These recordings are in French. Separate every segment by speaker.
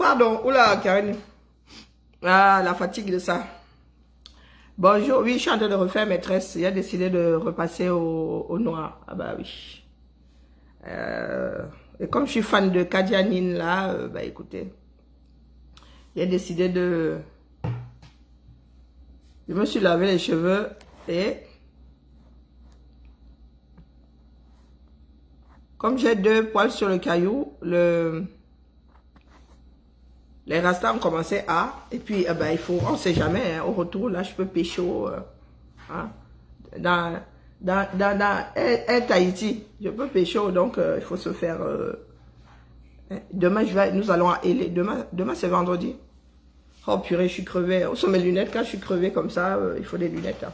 Speaker 1: Pardon, oula, Karine. Ah, la fatigue de ça. Bonjour, oui, je suis en train de refaire maîtresse. J'ai décidé de repasser au noir. Ah bah oui. Et comme je suis fan de Kadianine, là, bah écoutez, j'ai décidé de... Je me suis lavé les cheveux et... Comme j'ai 2 poils sur le caillou, les rastas ont commencé à... Et puis, ben, il faut... On ne sait jamais, hein, au retour, là, je peux pécho. Hein, dans Tahiti, je peux pécho, donc il faut se faire... demain, nous allons à Élé. Demain c'est vendredi. Oh purée, je suis crevée. Où sont mes lunettes? Quand je suis crevée comme ça, il faut des lunettes. Hein.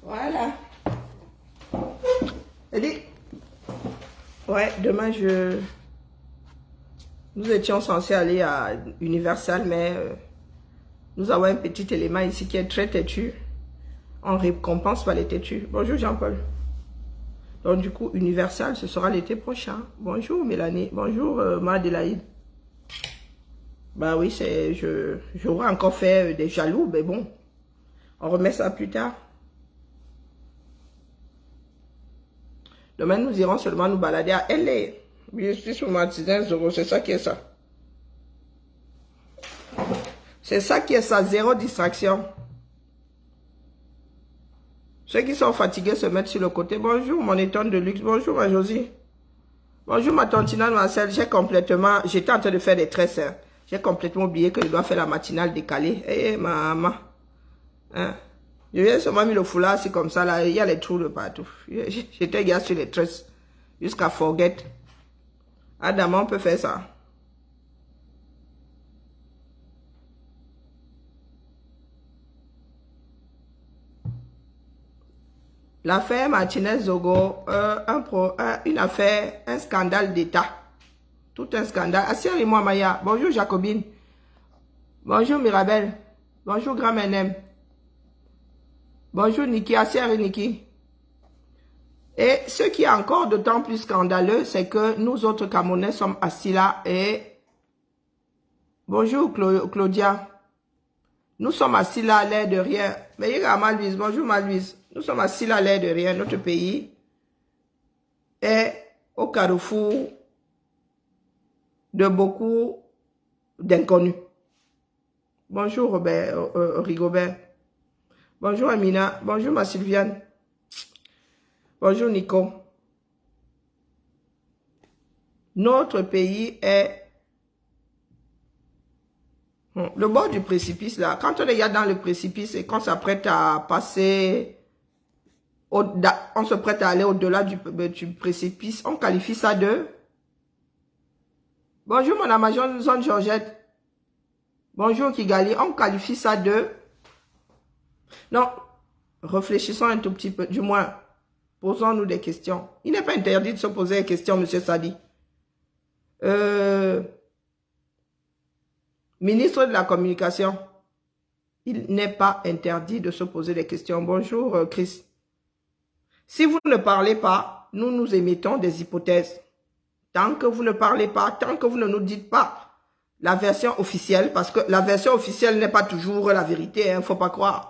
Speaker 1: Voilà. Elle dit, ouais, demain, nous étions censés aller à Universal, mais nous avons un petit élément ici qui est très têtu. On récompense par les têtus. Bonjour Jean-Paul. Donc du coup, Universal, ce sera l'été prochain. Bonjour Mélanie. Bonjour Madélaïde. Bah oui, j'aurais encore fait des jaloux, mais bon, on remet ça plus tard. Demain, nous irons seulement nous balader à LA. Je suis sur Martinez, c'est ça qui est ça. C'est ça qui est ça, 0 distraction. Ceux qui sont fatigués se mettent sur le côté. Bonjour, mon étonne de luxe. Bonjour, ma Josie. Bonjour, ma tantinale Marcel. J'étais en train de faire des tresses. Hein. J'ai complètement oublié que je dois faire la matinale décalée. Eh, maman. Hein? Je viens seulement mis le foulard, c'est comme ça, là. Il y a les trous de partout. J'étais gars sur les tresses. Jusqu'à forget. Adam, on peut faire ça. L'affaire Martinez-Zogo, une affaire, un scandale d'État. Tout un scandale. Asseyez-moi, Maya. Bonjour, Jacobine. Bonjour, Mirabel. Bonjour, Grand Menem. Bonjour, Niki. Asseyez, Niki. Et ce qui est encore d'autant plus scandaleux, c'est que nous autres Camerounais sommes assis là et... Bonjour, Claudia. Nous sommes assis là à l'air de rien. Mais il y a Malouise. Bonjour, Malouise. Nous sommes assis là à l'air de rien. Notre pays est au carrefour de beaucoup d'inconnus. Bonjour, Rigobert. Bonjour, Amina. Bonjour, ma Sylviane. Bonjour, Nico. Notre pays est le bord du précipice, là. Quand on est dans le précipice et qu'on s'apprête à passer, on se prête à aller au-delà du précipice, on qualifie ça de... Bonjour, mon Amazon Zone Georgette. Bonjour, Kigali. On qualifie ça de... Non, réfléchissons un tout petit peu, du moins, posons-nous des questions. Il n'est pas interdit de se poser des questions, monsieur Sadi. Ministre de la Communication, il n'est pas interdit de se poser des questions. Bonjour, Chris. Si vous ne parlez pas, nous nous émettons des hypothèses. Tant que vous ne parlez pas, tant que vous ne nous dites pas la version officielle, parce que la version officielle n'est pas toujours la vérité, il ne faut pas croire.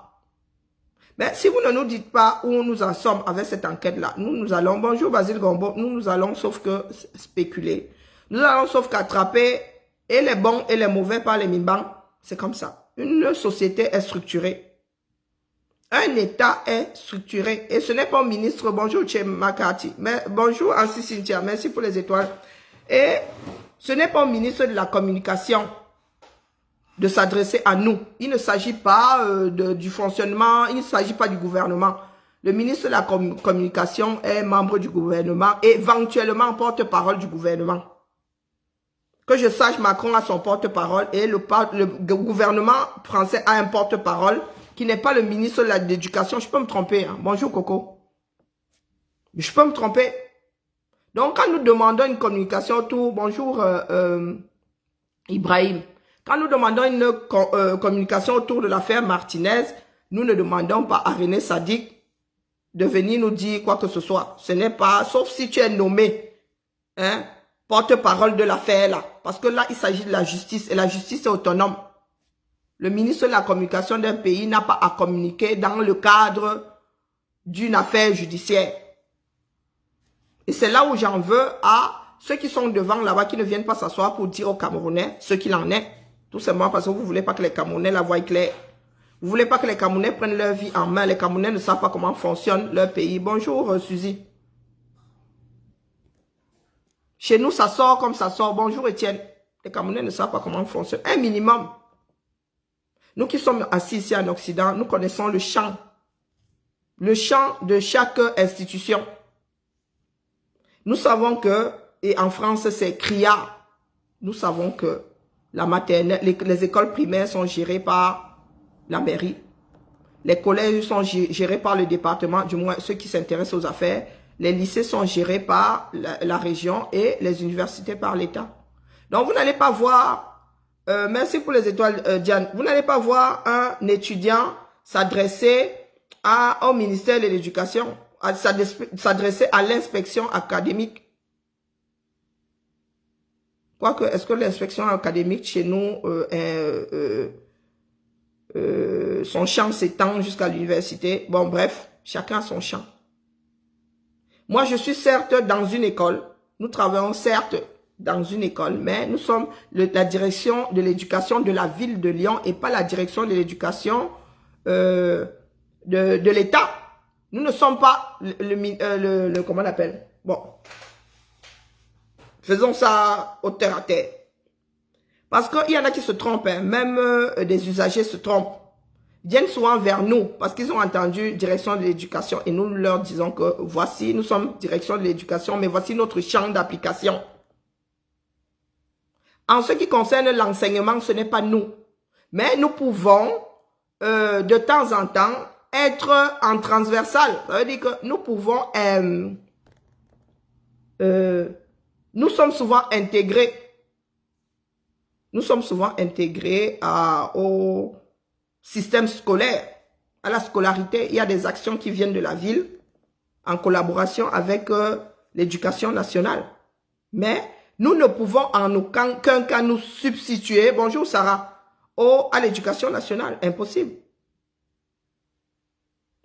Speaker 1: Mais si vous ne nous dites pas où nous en sommes avec cette enquête-là, nous allons, bonjour Basile Gombo, nous allons sauf que spéculer. Nous allons sauf qu'attraper et les bons et les mauvais par les mimbangs. C'est comme ça. Une société est structurée. Un État est structuré. Et ce n'est pas un ministre. Bonjour, Tché Makati. Mais bonjour, Ansi Cynthia. Merci pour les étoiles. Et ce n'est pas un ministre de la Communication de s'adresser à nous. Il ne s'agit pas du fonctionnement. Il ne s'agit pas du gouvernement. Le ministre de la Communication est membre du gouvernement et éventuellement porte-parole du gouvernement. Que je sache, Macron a son porte-parole et le gouvernement français a un porte-parole qui n'est pas le ministre de l'Éducation. Je peux me tromper. Hein. Bonjour, Coco. Je peux me tromper. Donc, quand nous demandons une communication autour... Bonjour, Ibrahim. Quand nous demandons une communication autour de l'affaire Martinez, nous ne demandons pas à René Sadiq de venir nous dire quoi que ce soit. Ce n'est pas... Sauf si tu es nommé, hein, porte-parole de l'affaire là. Parce que là, il s'agit de la justice et la justice est autonome. Le ministre de la communication d'un pays n'a pas à communiquer dans le cadre d'une affaire judiciaire. Et c'est là où j'en veux à ceux qui sont devant là-bas, qui ne viennent pas s'asseoir pour dire aux Camerounais ce qu'il en est. Tout simplement parce que vous ne voulez pas que les Camerounais la voient claire. Vous ne voulez pas que les Camerounais prennent leur vie en main. Les Camerounais ne savent pas comment fonctionne leur pays. Bonjour, Suzy. Chez nous, ça sort comme ça sort. Bonjour, Étienne. Les Camerounais ne savent pas comment fonctionne. Un minimum. Nous qui sommes assis ici en Occident, nous connaissons le champ. Le champ de chaque institution. Nous savons que, et en France, c'est CRIA. Nous savons que la maternelle, les écoles primaires sont gérées par la mairie. Les collèges sont gérés par le département, du moins ceux qui s'intéressent aux affaires. Les lycées sont gérés par la région et les universités par l'État. Donc, vous n'allez pas voir, merci pour les étoiles, Diane, vous n'allez pas voir un étudiant s'adresser au ministère de l'Éducation, s'adresser à l'inspection académique. Quoique, est-ce que l'inspection académique chez nous, son champ s'étend jusqu'à l'université? Bon, bref, chacun a son champ. Moi, je suis certes dans une école. Nous travaillons certes dans une école, mais nous sommes la direction de l'éducation de la ville de Lyon et pas la direction de l'éducation de l'État. Nous ne sommes pas comment on appelle? Bon. Faisons ça au terre à terre. Parce qu'il y en a qui se trompent, hein. Même des usagers se trompent. Ils viennent souvent vers nous parce qu'ils ont entendu direction de l'éducation et nous leur disons que voici, nous sommes direction de l'éducation, mais voici notre champ d'application. En ce qui concerne l'enseignement, ce n'est pas nous. Mais nous pouvons, de temps en temps, être en transversal. Ça veut dire que nous pouvons... nous sommes souvent intégrés. Nous sommes souvent intégrés au système scolaire, à la scolarité. Il y a des actions qui viennent de la ville en collaboration avec l'éducation nationale. Mais nous ne pouvons en aucun cas nous substituer, bonjour Sarah, à l'éducation nationale. Impossible.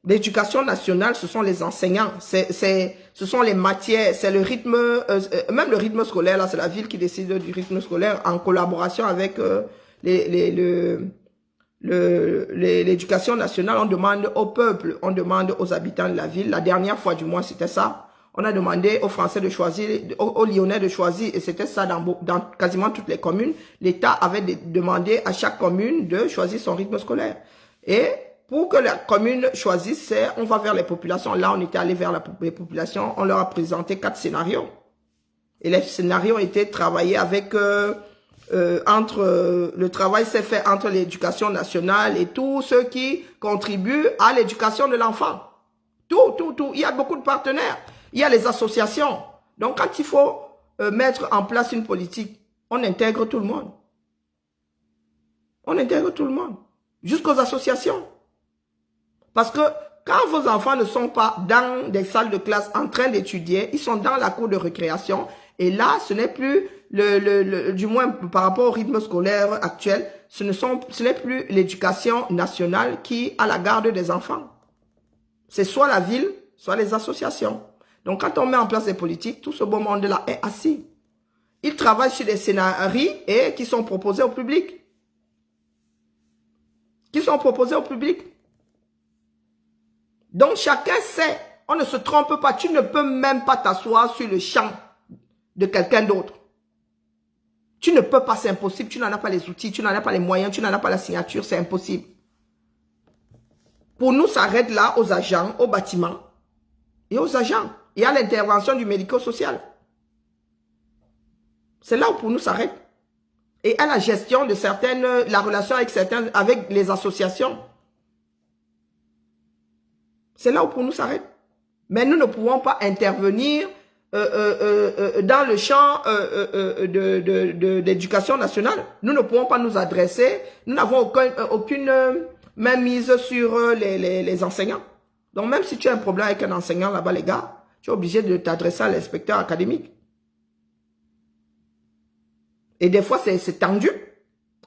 Speaker 1: L'éducation nationale, ce sont les enseignants, ce sont les matières, c'est le rythme, même le rythme scolaire, là, c'est la ville qui décide du rythme scolaire en collaboration avec l'éducation nationale. On demande au peuple, on demande aux habitants de la ville. La dernière fois du mois, c'était ça. On a demandé aux Français de choisir, aux Lyonnais de choisir, et c'était ça dans quasiment toutes les communes. L'État avait demandé à chaque commune de choisir son rythme scolaire. Et pour que la commune choisisse, on va vers les populations. Là, on était allé vers les populations. On leur a présenté 4 scénarios. Et les scénarios ont été travaillés avec... le travail s'est fait entre l'éducation nationale et tous ceux qui contribuent à l'éducation de l'enfant. Tout. Il y a beaucoup de partenaires. Il y a les associations. Donc, quand il faut mettre en place une politique, on intègre tout le monde. On intègre tout le monde. Jusqu'aux associations. Parce que quand vos enfants ne sont pas dans des salles de classe en train d'étudier, ils sont dans la cour de récréation. Et là, ce n'est plus, du moins par rapport au rythme scolaire actuel, ce n'est plus l'éducation nationale qui a la garde des enfants. C'est soit la ville, soit les associations. Donc, quand on met en place des politiques, tout ce beau monde-là est assis. Ils travaillent sur des scénarios et qui sont proposés au public. Donc, chacun sait, on ne se trompe pas. Tu ne peux même pas t'asseoir sur le champ de quelqu'un d'autre. Tu ne peux pas, c'est impossible. Tu n'en as pas les outils, tu n'en as pas les moyens, tu n'en as pas la signature, c'est impossible. Pour nous, ça arrête là aux agents, aux bâtiments et aux agents. Et à l'intervention du médico-social. C'est là où pour nous, ça arrête. et à la gestion de certaines, la relation avec les associations. C'est là où pour nous s'arrête. Mais nous ne pouvons pas intervenir dans le champ de l'éducation nationale. Nous ne pouvons pas nous adresser, nous n'avons aucune main mise sur les enseignants. Donc même si tu as un problème avec un enseignant là-bas, les gars, tu es obligé de t'adresser à l'inspecteur académique. Et des fois, c'est tendu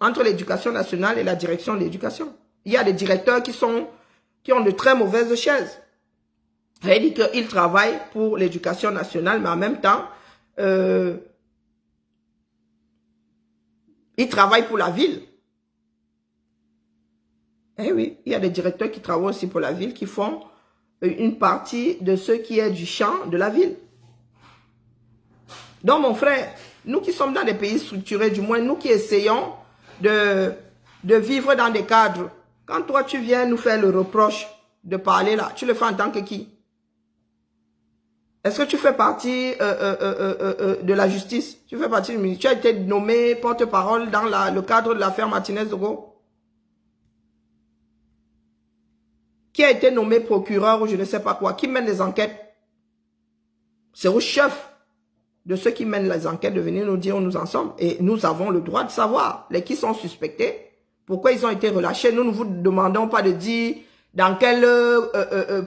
Speaker 1: entre l'éducation nationale et la direction de l'éducation. Il y a des directeurs qui ont de très mauvaises chaises. Il dit qu'ils travaillent pour l'éducation nationale, mais en même temps, ils travaillent pour la ville. Eh oui, il y a des directeurs qui travaillent aussi pour la ville, qui font une partie de ce qui est du champ de la ville. Donc, mon frère, nous qui sommes dans des pays structurés, du moins nous qui essayons de vivre dans des cadres, quand toi tu viens nous faire le reproche de parler là, tu le fais en tant que qui? Est-ce que tu fais partie de la justice? Tu fais partie du ministère? Tu as été nommé porte-parole dans le cadre de l'affaire Martinez-Zogo? Qui a été nommé procureur ou je ne sais pas quoi? Qui mène les enquêtes? C'est au chef de ceux qui mènent les enquêtes de venir nous dire où nous en sommes. Et nous avons le droit de savoir les qui sont suspectés, pourquoi ils ont été relâchés. Nous ne vous demandons pas de dire dans quelle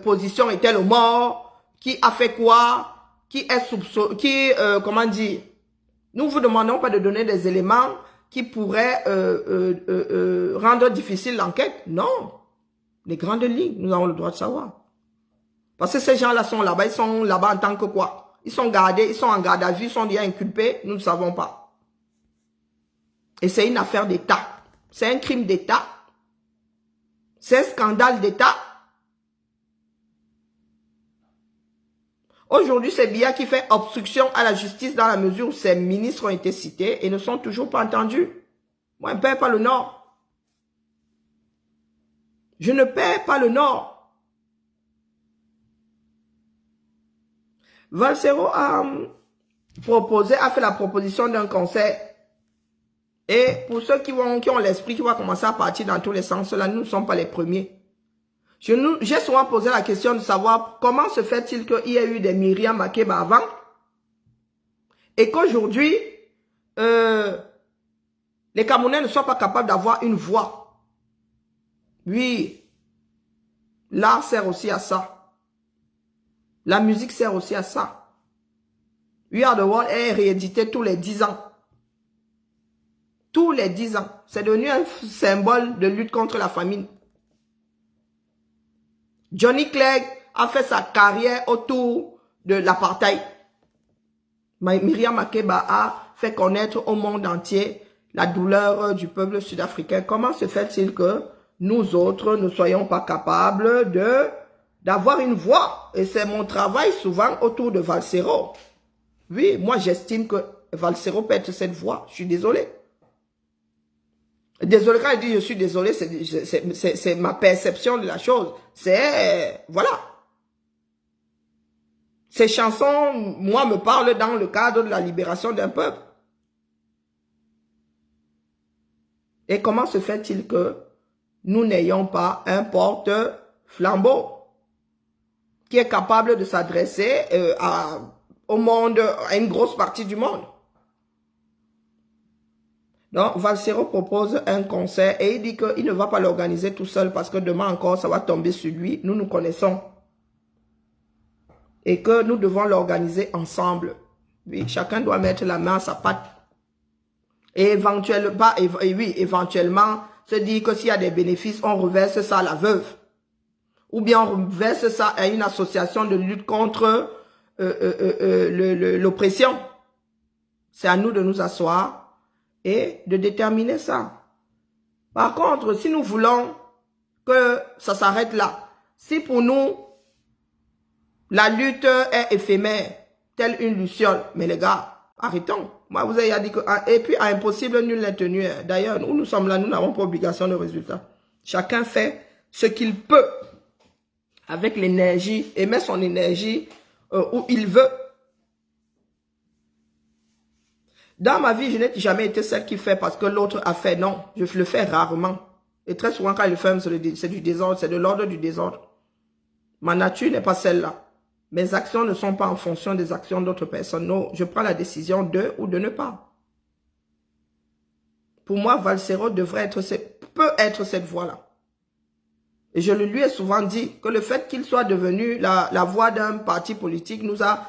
Speaker 1: position était le mort, qui a fait quoi, qui est soupçonné, comment dire. Nous ne vous demandons pas de donner des éléments qui pourraient rendre difficile l'enquête. Non. Les grandes lignes, nous avons le droit de savoir. Parce que ces gens-là sont là-bas, ils sont là-bas en tant que quoi? Ils sont gardés, ils sont en garde à vue, ils sont déjà inculpés, nous ne savons pas. Et c'est une affaire d'État. C'est un crime d'État. C'est un scandale d'État. Aujourd'hui, c'est Biya qui fait obstruction à la justice dans la mesure où ses ministres ont été cités et ne sont toujours pas entendus. Moi, je ne perds pas le Nord. Je ne perds pas le Nord. Valsero a fait la proposition d'un conseil. Et pour ceux qui ont l'esprit qui va commencer à partir dans tous les sens, là, nous ne sommes pas les premiers. J'ai souvent posé la question de savoir comment se fait-il qu'il y ait eu des Myriam Makeba avant et qu'aujourd'hui, les Camerounais ne soient pas capables d'avoir une voix. Oui, l'art sert aussi à ça. La musique sert aussi à ça. We Are The World est réédité tous les 10 ans. Tous les 10 ans. C'est devenu un symbole de lutte contre la famine. Johnny Clegg a fait sa carrière autour de l'apartheid. Myriam Makeba a fait connaître au monde entier la douleur du peuple sud-africain. Comment se fait-il que nous autres ne soyons pas capables d'avoir une voix? Et c'est mon travail souvent autour de Valsero. Oui, moi j'estime que Valsero peut être cette voix. Je suis désolé. Désolé, quand je dis je suis désolé, c'est ma perception de la chose. C'est, voilà. Ces chansons, moi, me parlent dans le cadre de la libération d'un peuple. Et comment se fait-il que nous n'ayons pas un porte-flambeau qui est capable de s'adresser au monde, à une grosse partie du monde? Donc, Valsero propose un concert et il dit qu'il ne va pas l'organiser tout seul parce que demain encore, ça va tomber sur lui. Nous nous connaissons. Et que nous devons l'organiser ensemble. Oui, chacun doit mettre la main à sa patte. Et éventuellement, se dire que s'il y a des bénéfices, on reverse ça à la veuve. Ou bien on reverse ça à une association de lutte contre l'oppression. C'est à nous de nous asseoir et de déterminer ça. Par contre, si nous voulons que ça s'arrête là, si pour nous, la lutte est éphémère, telle une luciole, mais les gars, arrêtons. Moi, vous avez dit que, et puis, à impossible, nul n'est tenu. D'ailleurs, nous sommes là, nous n'avons pas obligation de résultat. Chacun fait ce qu'il peut avec l'énergie et met son énergie où il veut. Dans ma vie, je n'ai jamais été celle qui fait parce que l'autre a fait. Non, je le fais rarement. Et très souvent, quand il le fait, c'est du désordre, c'est de l'ordre du désordre. Ma nature n'est pas celle-là. Mes actions ne sont pas en fonction des actions d'autres personnes. Non, je prends la décision de ou de ne pas. Pour moi, Valsero peut être cette voie-là. Et je le lui ai souvent dit que le fait qu'il soit devenu la voix d'un parti politique nous a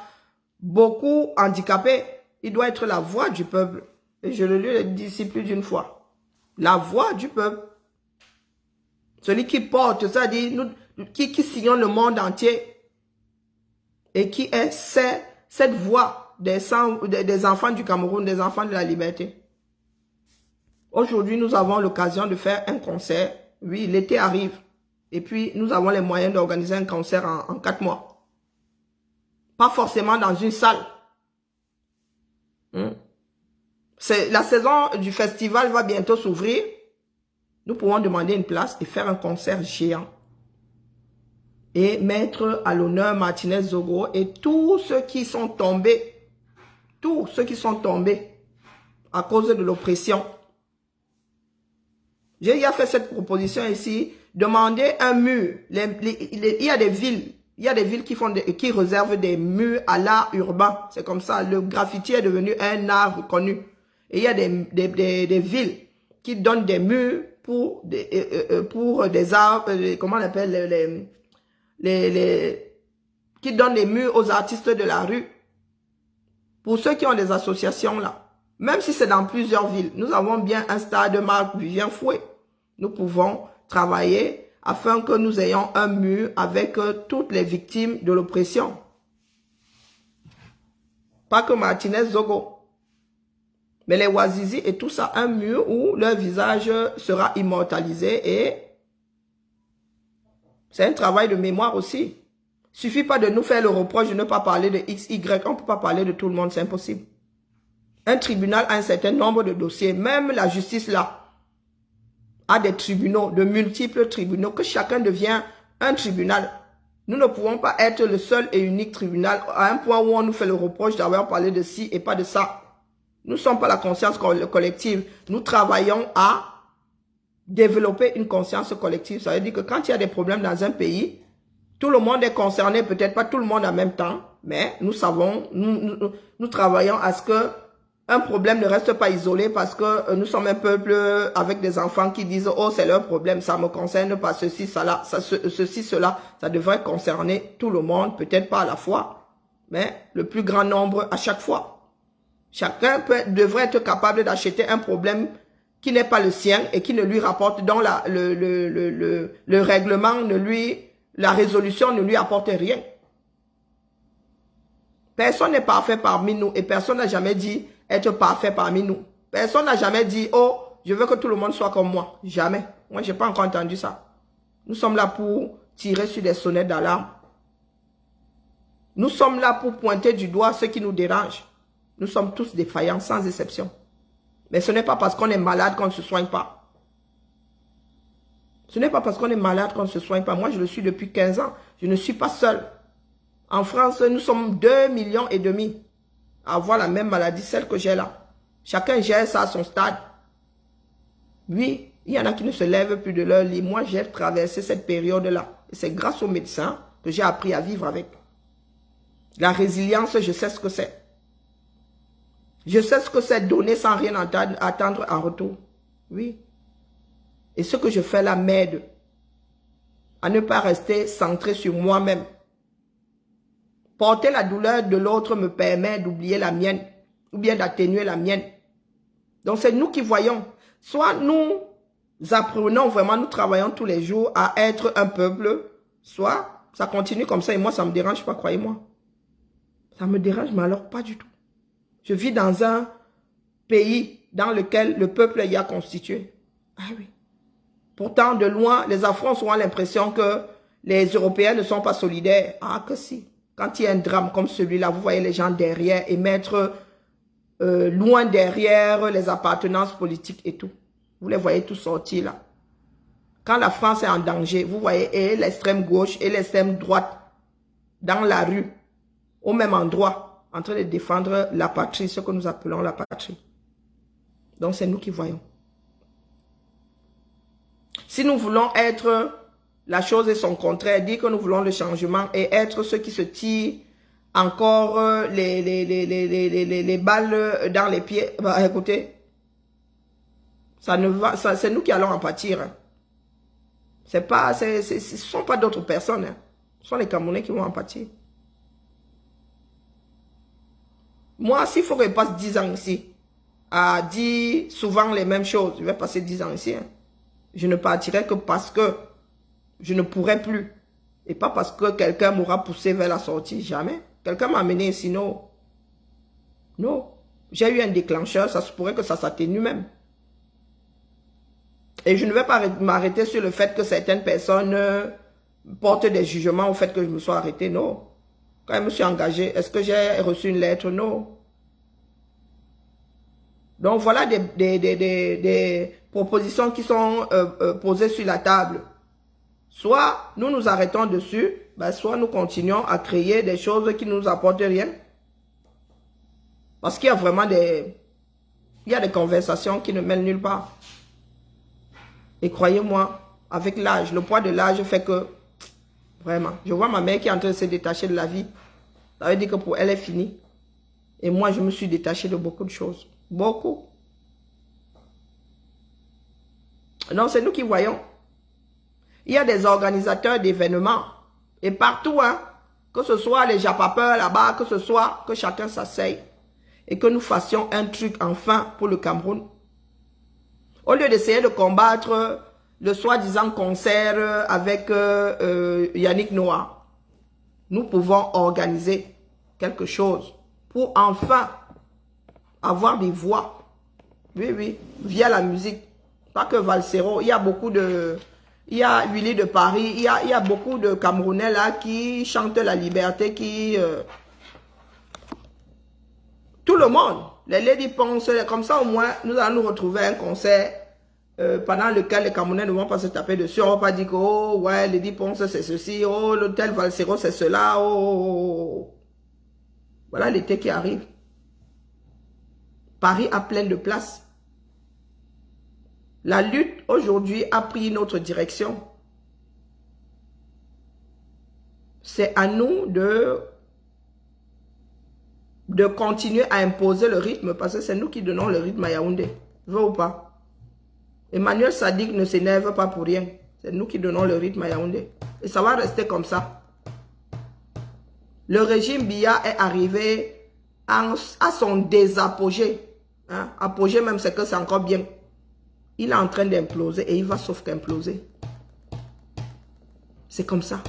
Speaker 1: beaucoup handicapés. Il doit être la voix du peuple. Et je le lui ai dit ici plus d'une fois. La voix du peuple. Celui qui porte, c'est-à-dire qui sillonne le monde entier. Et qui est cette voix des enfants du Cameroun, des enfants de la liberté. Aujourd'hui, nous avons l'occasion de faire un concert. Oui, l'été arrive. Et puis, nous avons les moyens d'organiser un concert en 4 mois. Pas forcément dans une salle. La saison du festival va bientôt s'ouvrir. Nous pouvons demander une place et faire un concert géant. Et mettre à l'honneur Martinez Zogo et tous ceux qui sont tombés. Tous ceux qui sont tombés à cause de l'oppression. J'ai déjà fait cette proposition ici. Demander un mur. Il y a des villes. Il y a des villes qui réservent des murs à l'art urbain. C'est comme ça. Le graffiti est devenu un art reconnu. Et il y a des villes qui donnent des murs pour des arts, comment on appelle, qui donnent des murs aux artistes de la rue. Pour ceux qui ont des associations là. Même si c'est dans plusieurs villes. Nous avons bien un stade de Marc Vivien Fouet. Nous pouvons travailler afin que nous ayons un mur avec toutes les victimes de l'oppression. Pas que Martinez Zogo. Mais les Wazizi et tout ça, un mur où leur visage sera immortalisé et c'est un travail de mémoire aussi. Suffit pas de nous faire le reproche de ne pas parler de X, Y. On ne peut pas parler de tout le monde, c'est impossible. Un tribunal a un certain nombre de dossiers. Même la justice là a des tribunaux, de multiples tribunaux, que chacun devient un tribunal. Nous ne pouvons pas être le seul et unique tribunal à un point où on nous fait le reproche d'avoir parlé de ci et pas de ça. Nous ne sommes pas la conscience collective. Nous travaillons à développer une conscience collective. Ça veut dire que quand il y a des problèmes dans un pays, tout le monde est concerné, peut-être pas tout le monde en même temps, mais nous savons, nous travaillons à ce que un problème ne reste pas isolé parce que nous sommes un peuple avec des enfants qui disent « Oh, c'est leur problème, ça me concerne pas, ceci, cela, ceci, cela. » Ça devrait concerner tout le monde, peut-être pas à la fois, mais le plus grand nombre à chaque fois. Chacun devrait être capable d'acheter un problème qui n'est pas le sien et qui ne lui rapporte, dont le règlement, la résolution ne lui apporte rien. Personne n'est parfait parmi nous et personne n'a jamais dit être parfait parmi nous. Personne n'a jamais dit, oh, je veux que tout le monde soit comme moi. Jamais. Moi, je n'ai pas encore entendu ça. Nous sommes là pour tirer sur des sonnettes d'alarme. Nous sommes là pour pointer du doigt ce qui nous dérange. Nous sommes tous défaillants, sans exception. Mais ce n'est pas parce qu'on est malade qu'on ne se soigne pas. Ce n'est pas parce qu'on est malade qu'on ne se soigne pas. Moi, je le suis depuis 15 ans. Je ne suis pas seul. En France, nous sommes 2,5 millions à avoir la même maladie, celle que j'ai là. Chacun gère ça à son stade. Oui, il y en a qui ne se lèvent plus de leur lit. Moi, j'ai traversé cette période-là. Et c'est grâce aux médecins que j'ai appris à vivre avec. La résilience, je sais ce que c'est. Je sais ce que c'est donner sans rien attendre en retour. Oui. Et ce que je fais là m'aide à ne pas rester centré sur moi-même. Porter la douleur de l'autre me permet d'oublier la mienne ou bien d'atténuer la mienne. Donc c'est nous qui voyons. Soit nous apprenons vraiment, nous travaillons tous les jours à être un peuple, soit ça continue comme ça et moi ça ne me dérange pas, croyez-moi. Ça me dérange, mais alors pas du tout. Je vis dans un pays dans lequel le peuple y a constitué. Ah oui. Pourtant, de loin, les Afro ont l'impression que les Européens ne sont pas solidaires. Ah que si. Quand il y a un drame comme celui-là, vous voyez les gens derrière et mettre loin derrière les appartenances politiques et tout. Vous les voyez tous sortir là. Quand la France est en danger, vous voyez l'extrême gauche et l'extrême droite dans la rue, au même endroit, en train de défendre la patrie, ce que nous appelons la patrie. Donc, c'est nous qui voyons. Si nous voulons être la chose et son contraire, dire que nous voulons le changement et être ceux qui se tirent encore les balles dans les pieds, bah, écoutez, ça ne va, c'est nous qui allons en pâtir. Hein. Ce ne sont pas d'autres personnes. Hein. Ce sont les Camerounais qui vont en pâtir. Moi, s'il faut que je passe 10 ans ici, à dire souvent les mêmes choses, je vais passer 10 ans ici. Hein. Je ne partirai que parce que je ne pourrai plus. Et pas parce que quelqu'un m'aura poussé vers la sortie. Jamais. Quelqu'un m'a amené ici, non. Non. J'ai eu un déclencheur, ça se pourrait que ça s'atténue même. Et je ne vais pas m'arrêter sur le fait que certaines personnes portent des jugements au fait que je me sois arrêté. Non. Quand je me suis engagé, est-ce que j'ai reçu une lettre? Non. Donc voilà des propositions qui sont posées sur la table. Soit nous nous arrêtons dessus, ben soit nous continuons à créer des choses qui ne nous apportent rien. Parce qu'il y a vraiment des conversations qui ne mènent nulle part. Et croyez-moi, avec l'âge, le poids de l'âge fait que, vraiment, je vois ma mère qui est en train de se détacher de la vie. Ça veut dire que pour elle, est fini. Et moi, je me suis détaché de beaucoup de choses. Beaucoup. Non, c'est nous qui voyons. Il y a des organisateurs d'événements. Et partout, hein, que ce soit les japapeurs là-bas, que ce soit que chacun s'asseye. Et que nous fassions un truc enfin pour le Cameroun. Au lieu d'essayer de combattre le soi-disant concert avec Yannick Noah, nous pouvons organiser quelque chose pour enfin avoir des voix. Oui, oui, via la musique. Pas que Valsero, il y a beaucoup de... Il y a Willy de Paris, il y a beaucoup de Camerounais là qui chantent la liberté, qui... tout le monde, les ladies pensent, comme ça au moins, nous allons nous retrouver à un concert pendant lequel les Camerounais ne vont pas se taper dessus. On ne va pas dire que, oh, ouais, Lady Ponce c'est ceci, oh, l'hôtel Valsero c'est cela, oh, oh, oh. Voilà l'été qui arrive. Paris a plein de places. La lutte aujourd'hui a pris une autre direction. C'est à nous de continuer à imposer le rythme parce que c'est nous qui donnons le rythme à Yaoundé. Veux ou pas? Emmanuel Sadiq ne s'énerve pas pour rien. C'est nous qui donnons le rythme à Yaoundé. Et ça va rester comme ça. Le régime Biya est arrivé à son désapogée. Hein? Apogée même, c'est que c'est encore bien. Il est en train d'imploser et il va sauf qu'imploser. C'est comme ça.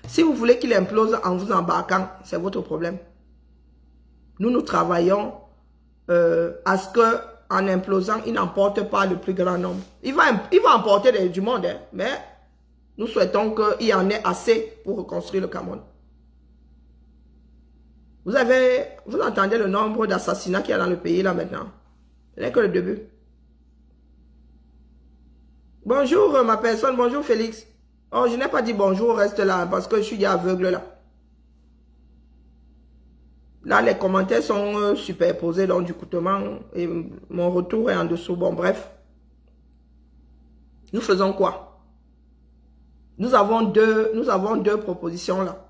Speaker 1: Si vous voulez qu'il implose en vous embarquant, c'est votre problème. Nous travaillons à ce qu'en implosant, il n'emporte pas le plus grand nombre. Il va emporter du monde, hein, mais nous souhaitons qu'il y en ait assez pour reconstruire le Cameroun. Vous entendez le nombre d'assassinats qu'il y a dans le pays là maintenant. Ce n'est que le début. Bonjour ma personne, bonjour Félix. Oh, je n'ai pas dit bonjour, reste là, parce que je suis aveugle là. Là, les commentaires sont superposés, donc du coutement, et mon retour est en dessous. Bon, bref. Nous faisons quoi? Nous avons deux propositions là.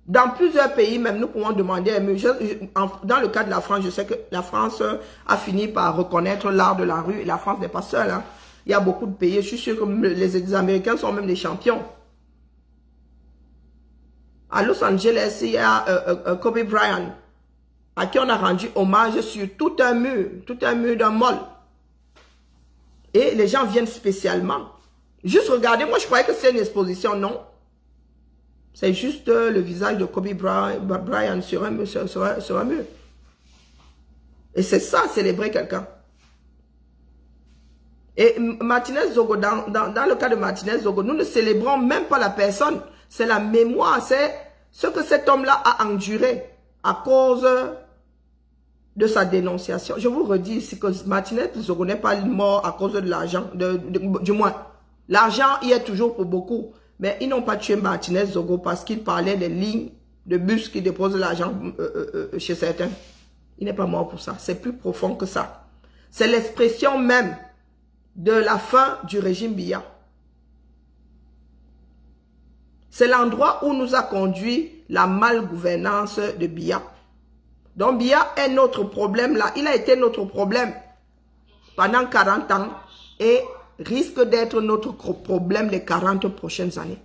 Speaker 1: Dans plusieurs pays, même, nous pouvons demander, dans le cas de la France, je sais que la France a fini par reconnaître l'art de la rue, et la France n'est pas seule, hein. Il y a beaucoup de pays, je suis sûr que les Américains sont même des champions. À Los Angeles, il y a Kobe Bryant, à qui on a rendu hommage sur tout un mur d'un mall. Et les gens viennent spécialement. Juste regarder, moi je croyais que c'est une exposition, non. C'est juste le visage de Kobe Bryant sur un mur. Et c'est ça, célébrer quelqu'un. Et Martinez Zogo, dans le cas de Martinez Zogo, nous ne célébrons même pas la personne. C'est la mémoire, c'est ce que cet homme-là a enduré à cause de sa dénonciation. Je vous redis ici que Martinez Zogo n'est pas mort à cause de l'argent. Du moins, l'argent y est toujours pour beaucoup. Mais ils n'ont pas tué Martinez Zogo parce qu'il parlait des lignes de bus qui déposent l'argent chez certains. Il n'est pas mort pour ça. C'est plus profond que ça. C'est l'expression même de la fin du régime Biya. C'est l'endroit où nous a conduit la malgouvernance de Biya. Donc Biya est notre problème là. Il a été notre problème pendant 40 ans et risque d'être notre problème les 40 prochaines années.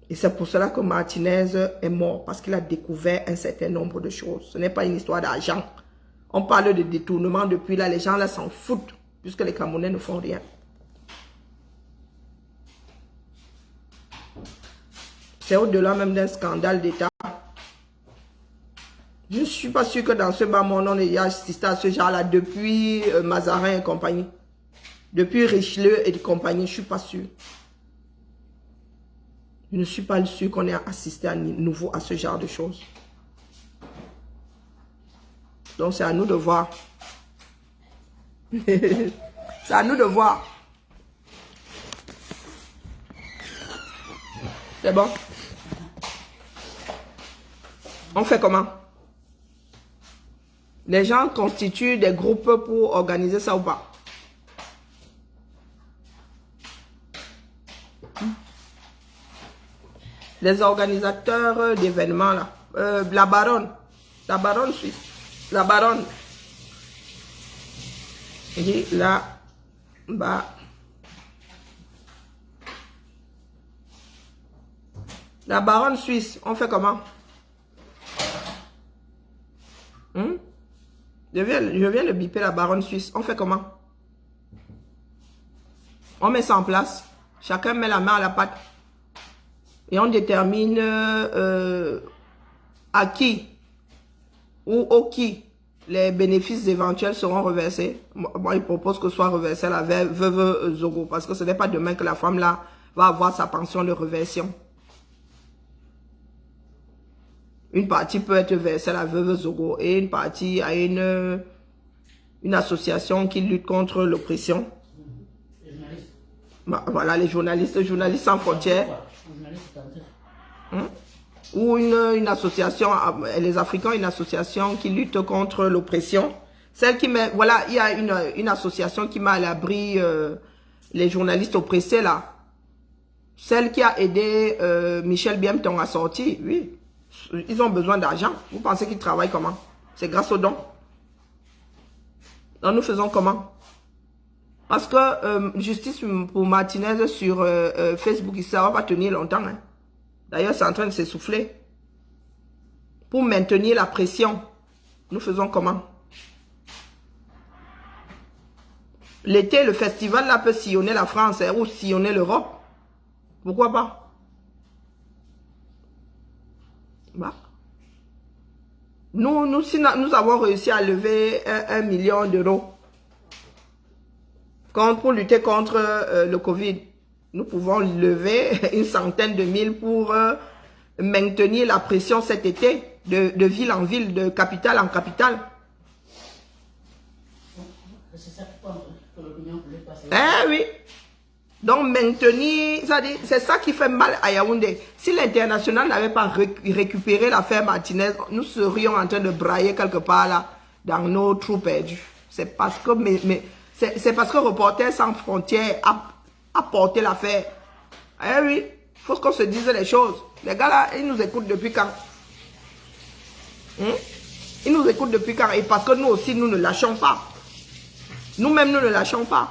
Speaker 1: Et c'est pour cela que Martinez est mort, parce qu'il a découvert un certain nombre de choses. Ce n'est pas une histoire d'argent. On parle de détournement depuis là, les gens là s'en foutent, puisque les Camerounais ne font rien. C'est au-delà même d'un scandale d'État. Je ne suis pas sûr que dans ce bas monde, on ait assisté à ce genre-là depuis Mazarin et compagnie. Depuis Richelieu et compagnie, je ne suis pas sûr. Je ne suis pas sûr qu'on ait assisté à nouveau à ce genre de choses. Donc c'est à nous de voir. C'est à nous de voir. C'est bon? On fait comment? Les gens constituent des groupes pour organiser ça ou pas? Les organisateurs d'événements là. La baronne suisse. La baronne. Et là, bas. La baronne suisse, on fait comment? Je viens de biper la baronne suisse. On fait comment? On met ça en place. Chacun met la main à la pâte. Et on détermine à qui ou au qui les bénéfices éventuels seront reversés. Moi, il propose que soit reversé à la veuve Zogo. Parce que ce n'est pas demain que la femme là va avoir sa pension de réversion. Une partie peut être versée à la veuve Zogo et une partie à une association qui lutte contre l'oppression. Voilà, les journalistes sans frontières. Ou une association, les Africains, une association qui lutte contre l'oppression. Celle qui met, voilà, il y a une association qui met à l'abri les journalistes oppressés là. Celle qui a aidé Michel Biemton à sortir, oui. Ils ont besoin d'argent. Vous pensez qu'ils travaillent comment? C'est grâce aux dons. Donc nous faisons comment? Parce que justice pour Martinez sur Facebook, ça ne va pas tenir longtemps. Hein. D'ailleurs, c'est en train de s'essouffler. Pour maintenir la pression, nous faisons comment? L'été, le festival là peut sillonner la France hein, ou sillonner l'Europe. Pourquoi pas? Bah. Si nous avons réussi à lever 1 million d'euros pour lutter contre le Covid, nous pouvons lever une centaine de mille pour maintenir la pression cet été, de ville en ville, de capitale en capitale. C'est ça que l'opinion voulait passer. Eh oui. Donc maintenir, c'est ça qui fait mal à Yaoundé. Si l'international n'avait pas récupéré l'affaire Martinez, nous serions en train de brailler quelque part là, dans nos trous perdus. C'est parce que, c'est parce que Reporters sans frontières a porté l'affaire. Eh oui, il faut qu'on se dise les choses. Les gars là, ils nous écoutent depuis quand? Ils nous écoutent depuis quand? Et parce que nous aussi, nous ne lâchons pas. Nous-mêmes, nous ne lâchons pas.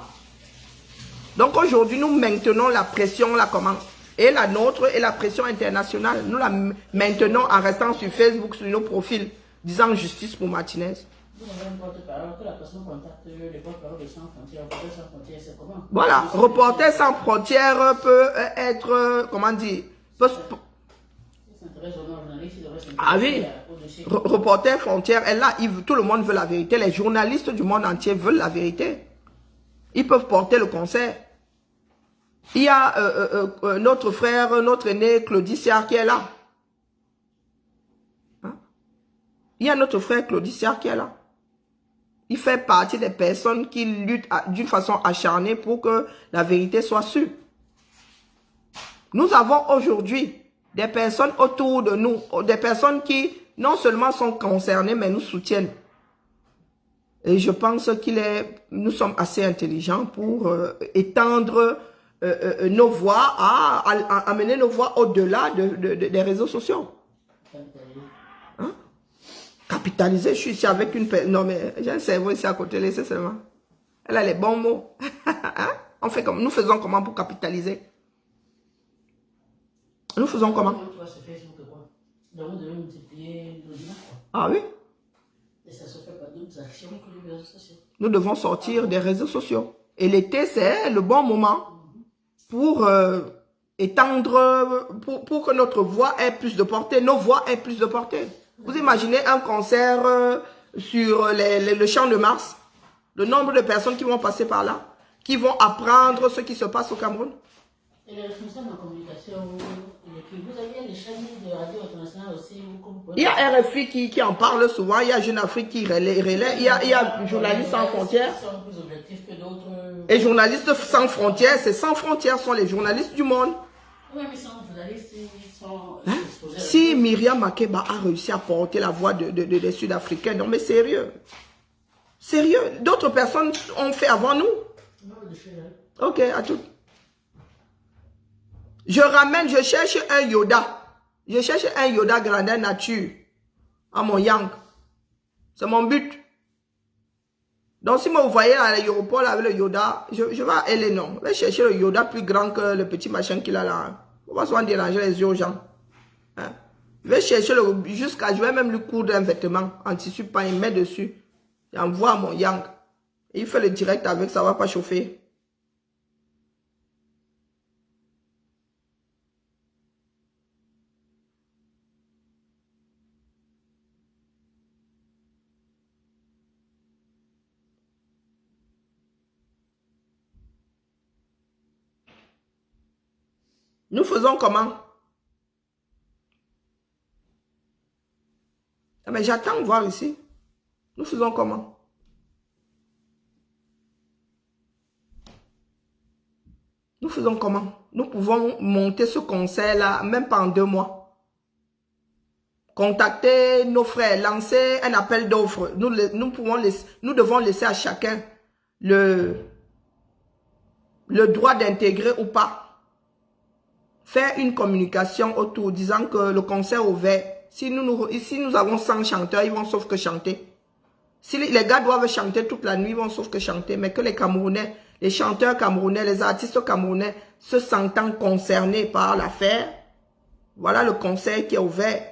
Speaker 1: Donc aujourd'hui, nous maintenons la pression là comment? Et la nôtre et la pression internationale. Nous la maintenons en restant sur Facebook, sur nos profils, disant justice pour Martinez. Voilà, Reporters sans frontières peut être, comment dire, ah oui, Reporters frontières est là, tout le monde veut la vérité. Les journalistes du monde entier veulent la vérité. Ils peuvent porter le concert. Il y a notre frère, notre aîné, Claudie Siard qui est là. Hein? Il y a notre frère Claudie Siard qui est là. Il fait partie des personnes qui luttent d'une façon acharnée pour que la vérité soit sûre. Nous avons aujourd'hui des personnes autour de nous, des personnes qui non seulement sont concernées, mais nous soutiennent. Et je pense nous sommes assez intelligents pour étendre nos voix, à amener nos voix au-delà des réseaux sociaux. Hein? Capitaliser, je suis ici avec une personne. Non, mais j'ai un cerveau ici à côté, laissez seulement. Elle a les bons mots. Hein? Nous faisons comment pour capitaliser? Nous faisons comment? Ah oui? Nous devons sortir des réseaux sociaux. Et l'été, c'est le bon moment pour étendre, pour que notre voix ait plus de portée, nos voix aient plus de portée. Vous imaginez un concert sur le champ de Mars, le nombre de personnes qui vont passer par là, qui vont apprendre ce qui se passe au Cameroun.
Speaker 2: Et les responsables en communication, vous avez les chaînes de radio internationales aussi.
Speaker 1: Il y a RFI qui en parle souvent, il y a Jeune Afrique qui relaie, il y a Journalistes sans frontières. Et Journalistes sans frontières, c'est sans frontières, sont les journalistes du monde.
Speaker 2: Oui, mais sans journalistes, ils sont
Speaker 1: exposés. Si Myriam Makeba a réussi à porter la voix des Sud-Africains, non mais sérieux. Sérieux, d'autres personnes ont fait avant nous. Ok, à tout. Je cherche un Yoda. Je cherche un Yoda grandeur nature à mon Yang. C'est mon but. Donc, si vous voyez à l'aéroport avec le Yoda, je vais à Elenon. Je vais chercher le Yoda plus grand que le petit machin qu'il a là. On va souvent déranger les yeux aux gens. Hein? Je vais chercher je vais même lui coudre un vêtement en tissu pas, il met dessus. J'envoie à mon Yang. Et il fait le direct avec, ça ne va pas chauffer. Nous faisons comment? Ah, mais j'attends voir ici. Nous faisons comment? Nous faisons comment? Nous pouvons monter ce concert-là, même pas en 2 mois. Contacter nos frères, lancer un appel d'offres. Nous devons laisser à chacun le droit d'intégrer ou pas. Faire une communication autour, disant que le concert est ouvert. Si nous avons 100 chanteurs, ils vont sauf que chanter. Si les gars doivent chanter toute la nuit, ils vont sauf que chanter. Mais que les Camerounais, les chanteurs camerounais, les artistes camerounais se sentant concernés par l'affaire, voilà le concert qui est ouvert.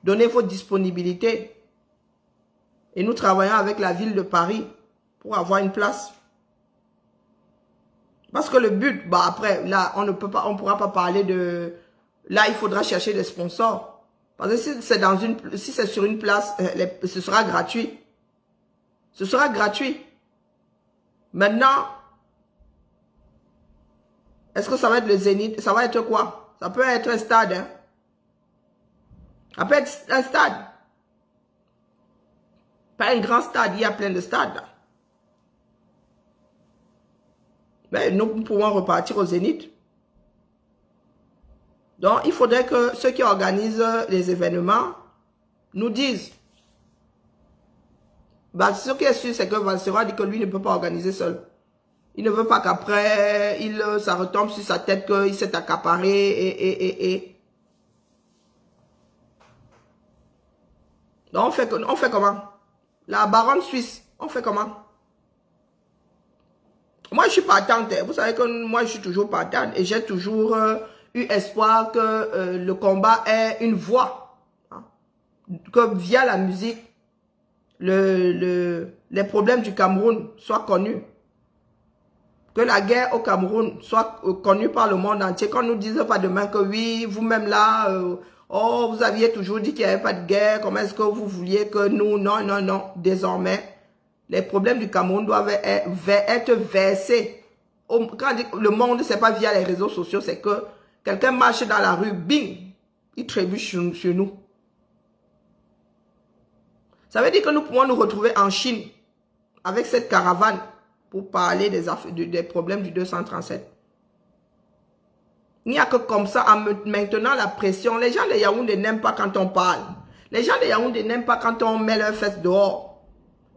Speaker 1: Donnez vos disponibilités. Et nous travaillons avec la ville de Paris pour avoir une place. Parce que le but, bah après, là, on pourra pas parler de... Là, il faudra chercher des sponsors. Parce que si c'est sur une place, ce sera gratuit. Ce sera gratuit. Maintenant, est-ce que ça va être le Zénith? Ça va être quoi? Ça peut être un stade. Hein? Ça peut être un stade. Pas un grand stade, il y a plein de stades là. Mais nous pouvons repartir au Zénith. Donc, il faudrait que ceux qui organisent les événements nous disent. Bah, ce qui est sûr, c'est que Valsera dit que lui ne peut pas organiser seul. Il ne veut pas qu'après, ça retombe sur sa tête qu'il s'est accaparé Donc, on fait comment? La baronne suisse, on fait comment? Moi, je suis partante. Vous savez que moi, je suis toujours partante. Et j'ai toujours eu espoir que le combat ait une voix. Hein, que via la musique, les problèmes du Cameroun soient connus. Que la guerre au Cameroun soit connue par le monde entier. Qu'on ne nous dise pas demain que oui, vous-même là, oh, vous aviez toujours dit qu'il n'y avait pas de guerre. Comment est-ce que vous vouliez que nous... Non, non, non. Désormais, les problèmes du Cameroun doivent être versés. Quand le monde, ce n'est pas via les réseaux sociaux, c'est que quelqu'un marche dans la rue, bing, il trébuche sur nous. Ça veut dire que nous pouvons nous retrouver en Chine avec cette caravane pour parler des problèmes du 237. Il n'y a que comme ça, en maintenant la pression. Les gens de Yaoundé n'aiment pas quand on parle. Les gens de Yaoundé n'aiment pas quand on met leurs fesses dehors.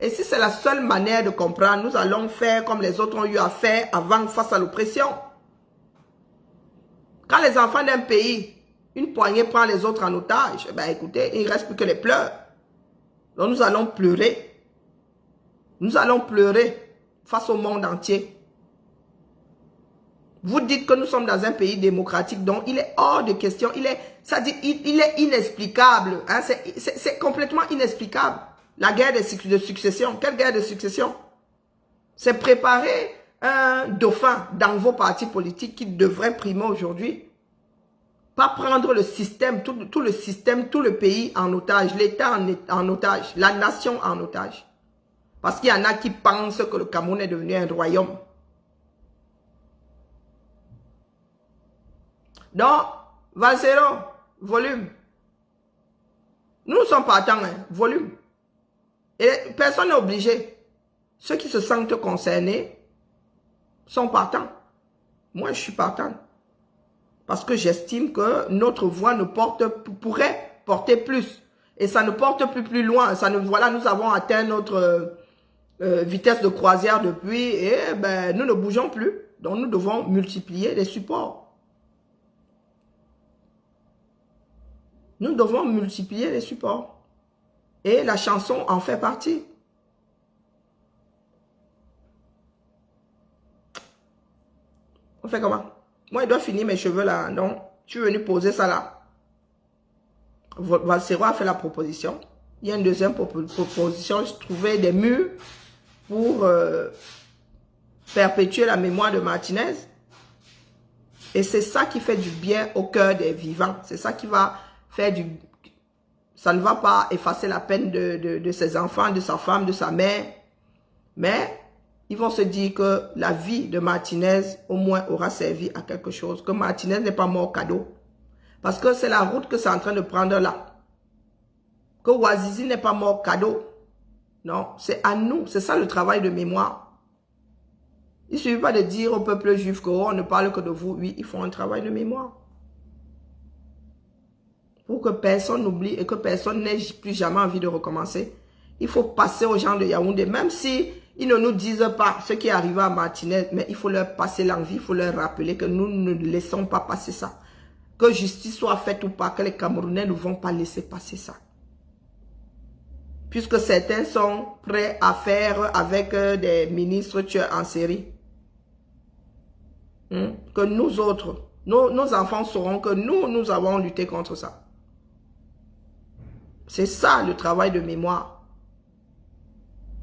Speaker 1: Et si c'est la seule manière de comprendre, nous allons faire comme les autres ont eu à faire avant face à l'oppression. Quand les enfants d'un pays, une poignée prend les autres en otage, ben écoutez, il ne reste plus que les pleurs. Donc nous allons pleurer. Nous allons pleurer face au monde entier. Vous dites que nous sommes dans un pays démocratique, donc il est hors de question, il est inexplicable. Hein, c'est complètement inexplicable. La guerre de succession. Quelle guerre de succession? C'est préparer un dauphin dans vos partis politiques qui devrait primer aujourd'hui. Pas prendre le système, tout le système, tout le pays en otage, l'État en otage, la nation en otage. Parce qu'il y en a qui pensent que le Cameroun est devenu un royaume. Donc, Valsero, volume. Nous sommes partants, hein, volume. Et personne n'est obligé. Ceux qui se sentent concernés sont partants. Moi, je suis partant. Parce que j'estime que notre voix pourrait porter plus. Et ça ne porte plus loin. Voilà, nous avons atteint notre vitesse de croisière depuis et ben, nous ne bougeons plus. Donc, nous devons multiplier les supports. Nous devons multiplier les supports. Et la chanson en fait partie. On fait comment? Moi, je dois finir mes cheveux là. Donc, je suis venu poser ça là. Valsero a fait la proposition. Il y a une deuxième proposition. Je trouvais des murs pour perpétuer la mémoire de Martinez. Et c'est ça qui fait du bien au cœur des vivants. C'est ça qui va faire du... Ça ne va pas effacer la peine de ses enfants, de sa femme, de sa mère. Mais ils vont se dire que la vie de Martinez, au moins, aura servi à quelque chose. Que Martinez n'est pas mort cadeau. Parce que c'est la route que c'est en train de prendre là. Que Ouazizi n'est pas mort cadeau. Non, c'est à nous. C'est ça le travail de mémoire. Il ne suffit pas de dire au peuple juif qu'on ne parle que de vous. Oui, ils font un travail de mémoire. Pour que personne n'oublie et que personne n'ait plus jamais envie de recommencer. Il faut passer aux gens de Yaoundé. Même si ils ne nous disent pas ce qui est arrivé à Martinez, mais il faut leur passer l'envie, il faut leur rappeler que nous ne laissons pas passer ça. Que justice soit faite ou pas, que les Camerounais ne vont pas laisser passer ça. Puisque certains sont prêts à faire avec des ministres tueurs en série. Que nous autres, nos enfants sauront que nous avons lutté contre ça. C'est ça le travail de mémoire.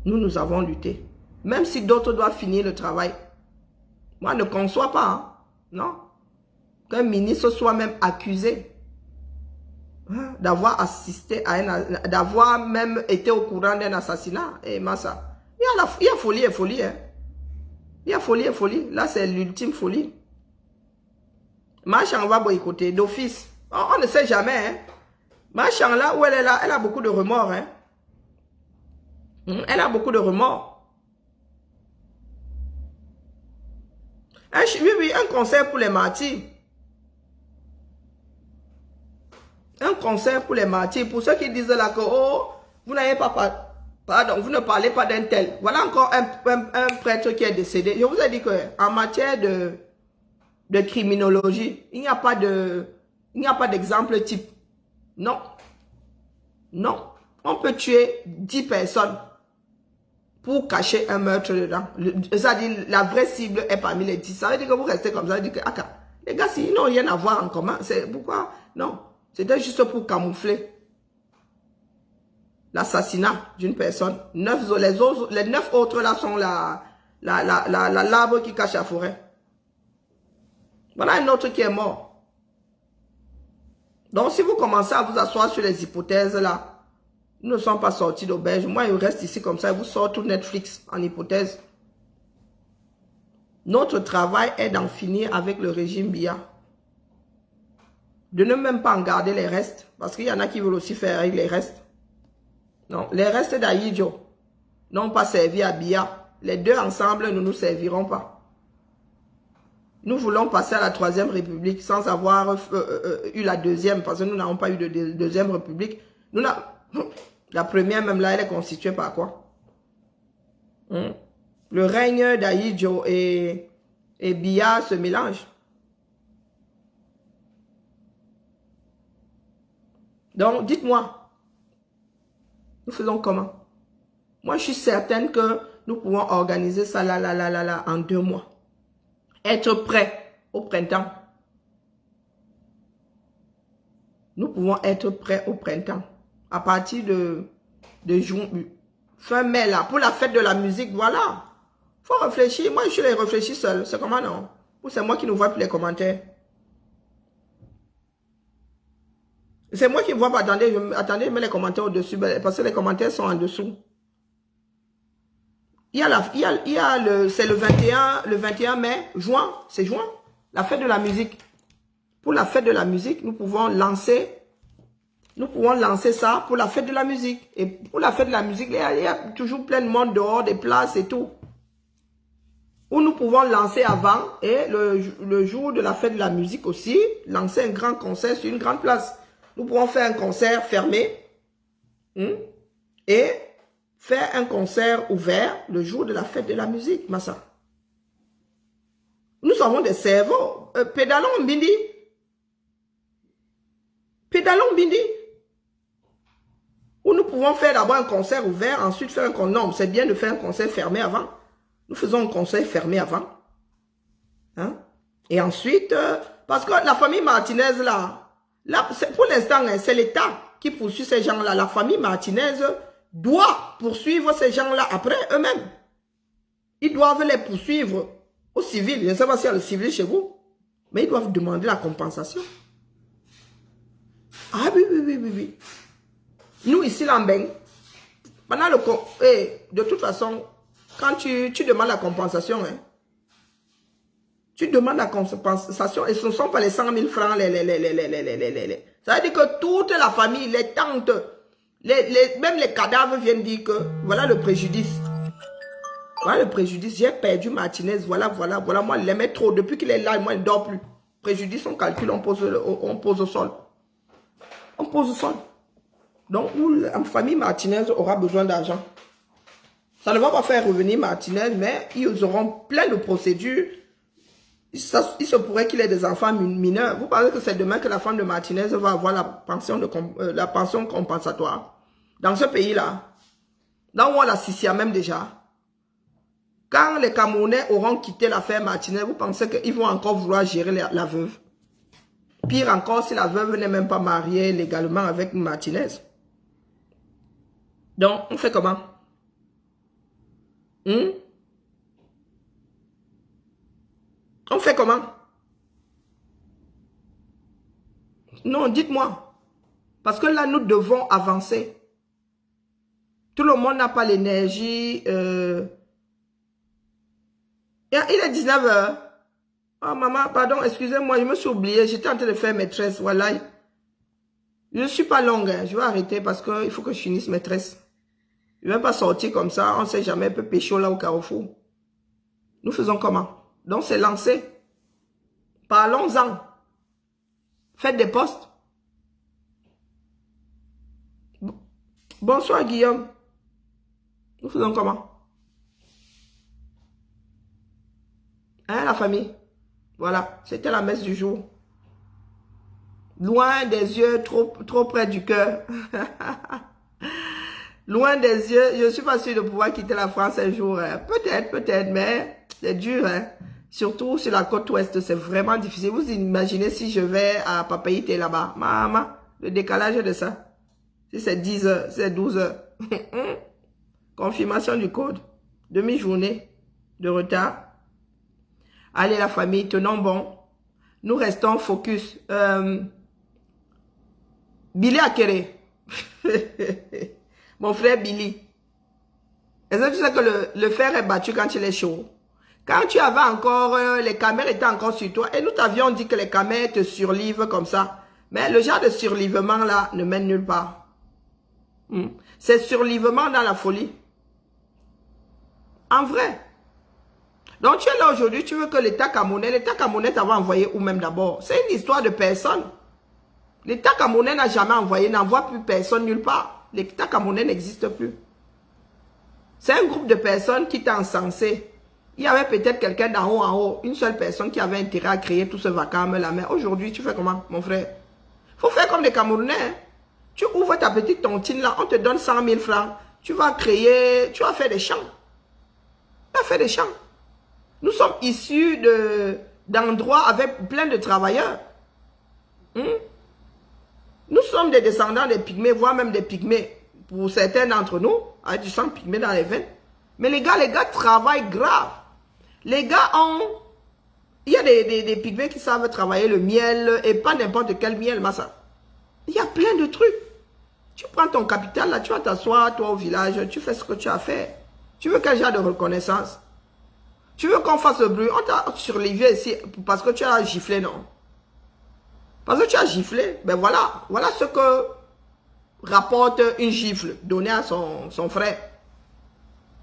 Speaker 1: Nous avons lutté. Même si d'autres doivent finir le travail. Moi, ne conçois pas. Hein? Non. Qu'un ministre soit même accusé d'avoir assisté à d'avoir même été au courant d'un assassinat. Et Massa, il y a folie et folie. Hein? Il y a folie et folie. Là, c'est l'ultime folie. Machan va boycotter d'office. On ne sait jamais. Hein? Machan, là où elle est là, elle a beaucoup de remords. Hein? Elle a beaucoup de remords. Oui, un concert pour les martyrs. Un concert pour les martyrs. Pour ceux qui disent là que, oh, vous n'avez pas... Pardon, vous ne parlez pas d'un tel. Voilà encore un prêtre qui est décédé. Je vous ai dit qu'en matière de criminologie, il n'y a pas d'exemple type. Non. Non. On peut tuer 10 personnes pour cacher un meurtre dedans. C'est-à-dire, la vraie cible est parmi les 10. Ça veut dire que vous restez comme ça. Ça veut dire que, les gars, ils n'ont rien à voir en commun. C'est pourquoi? Non. C'était juste pour camoufler l'assassinat d'une personne. Les 9 autres là sont l'arbre qui cache la forêt. Voilà un autre qui est mort. Donc, si vous commencez à vous asseoir sur les hypothèses là, nous ne sommes pas sortis d'auberge. Moi, il reste ici comme ça. Il vous sort tout Netflix en hypothèse. Notre travail est d'en finir avec le régime Biya. De ne même pas en garder les restes. Parce qu'il y en a qui veulent aussi faire avec les restes. Non, les restes d'Aïdjo n'ont pas servi à Biya. Les deux ensemble ne nous serviront pas. Nous voulons passer à la 3e République sans avoir eu la 2e. Parce que nous n'avons pas eu de 2e République. La première, même là, elle est constituée par quoi? Hein? Le règne d'Aïdjo et Biya se mélangent. Donc, dites-moi, nous faisons comment? Moi, je suis certaine que nous pouvons organiser ça là, en 2 mois. Être prêt au printemps. Nous pouvons être prêts au printemps. À partir de juin, fin mai là, pour la fête de la musique, voilà. Faut réfléchir. Moi, je les réfléchis seul. C'est comment non? Ou c'est moi qui ne vois plus les commentaires? C'est moi qui vois pas. Attendez, je mets les commentaires au-dessus. Parce que les commentaires sont en dessous. C'est le 21 mai, juin. C'est juin. La fête de la musique. Pour la fête de la musique, nous pouvons lancer ça pour la fête de la musique. Et pour la fête de la musique, il y a toujours plein de monde dehors, des places et tout. Où nous pouvons lancer avant et le jour de la fête de la musique aussi, lancer un grand concert sur une grande place. Nous pouvons faire un concert fermé et faire un concert ouvert le jour de la fête de la musique, Massa. Nous avons des cerveaux. Pédalons Bindi. Pédalons Bindi. Où nous pouvons faire d'abord un concert ouvert, ensuite faire un concert. Non, c'est bien de faire un concert fermé avant. Nous faisons un conseil fermé avant. Hein? Et ensuite, parce que la famille Martinez, là pour l'instant, c'est l'État qui poursuit ces gens-là. La famille Martinez doit poursuivre ces gens-là après eux-mêmes. Ils doivent les poursuivre au civil. Je ne sais pas s'il y a le civil chez vous, mais ils doivent demander la compensation. Ah oui. Nous, ici, l'Ambeng, pendant de toute façon, quand tu demandes la compensation, hein, tu demandes la compensation et ce ne sont pas les 100 000 francs, ça veut dire que toute la famille, les tantes, même les cadavres viennent dire que voilà le préjudice. Voilà le préjudice, j'ai perdu Martinez, voilà, moi je l'aimais trop, depuis qu'il est là, moi il ne dort plus. Préjudice, on calcule, on pose au sol. On pose au sol. Donc, la famille Martinez aura besoin d'argent. Ça ne va pas faire revenir Martinez, mais ils auront plein de procédures. Il se pourrait qu'il ait des enfants mineurs. Vous parlez que c'est demain que la femme de Martinez va avoir la pension compensatoire. Dans ce pays-là, là où on l'assistit même déjà, quand les Camerounais auront quitté l'affaire Martinez, vous pensez qu'ils vont encore vouloir gérer la veuve? Pire encore, si la veuve n'est même pas mariée légalement avec Martinez. Donc, on fait comment? On fait comment? Non, dites-moi. Parce que là, nous devons avancer. Tout le monde n'a pas l'énergie. Il est 19 h. Oh, maman, pardon, excusez-moi, je me suis oubliée. J'étais en train de faire maîtresse. Voilà. Je ne suis pas longue. Hein. Je vais arrêter parce qu'il faut que je finisse maîtresse. Je ne vais pas sortir comme ça. On ne sait jamais, un peu pécho là au carrefour. Nous faisons comment? Donc, c'est lancé. Parlons-en. Faites des postes. Bonsoir, Guillaume. Nous faisons comment? Hein, la famille? Voilà, c'était la messe du jour. Loin des yeux, trop près du cœur. Loin des yeux, je ne suis pas sûre de pouvoir quitter la France un jour. Hein. Peut-être, mais c'est dur. Hein. Surtout sur la côte ouest, c'est vraiment difficile. Vous imaginez si je vais à Papeete là-bas. Maman, le décalage de ça. Si c'est 10 heures, c'est 12 heures. Confirmation du code. Demi-journée de retard. Allez la famille, tenons bon. Nous restons focus. Billy Akere. Mon frère Billy. Est-ce que tu sais que le fer est battu quand il est chaud? Quand tu avais encore, les caméras étaient encore sur toi. Et nous t'avions dit que les caméras te surlivent comme ça. Mais le genre de surlivement là ne mène nulle part. C'est surlivement dans la folie. En vrai. Donc tu es là aujourd'hui, tu veux que l'État camerounais t'avait envoyé où même d'abord? C'est une histoire de personne. L'État camerounais n'a jamais envoyé, n'envoie plus personne nulle part. L'État camerounais n'existe plus. C'est un groupe de personnes qui t'a encensé. Il y avait peut-être quelqu'un d'en haut en haut, une seule personne qui avait intérêt à créer tout ce vacarme-là. Mais aujourd'hui, tu fais comment, mon frère? Il faut faire comme les Camerounais. Hein? Tu ouvres ta petite tontine là, on te donne 100 000 francs. Tu vas créer, tu vas faire des champs. Tu vas faire des champs. Nous sommes issus d'endroits avec plein de travailleurs. Nous sommes des descendants des pygmées, voire même des pygmées. Pour certains d'entre nous, avec du sang pygmée dans les veines. Mais les gars travaillent grave. Les gars ont... Il y a des pygmées qui savent travailler le miel et pas n'importe quel miel, massa. Il y a plein de trucs. Tu prends ton capital, là, tu vas t'asseoir, toi, au village, tu fais ce que tu as fait. Tu veux quel genre de reconnaissance? Tu veux qu'on fasse le bruit? On t'a surlevé ici parce que tu as giflé, non? Parce que tu as giflé, ben voilà. Voilà ce que rapporte une gifle donnée à son frère.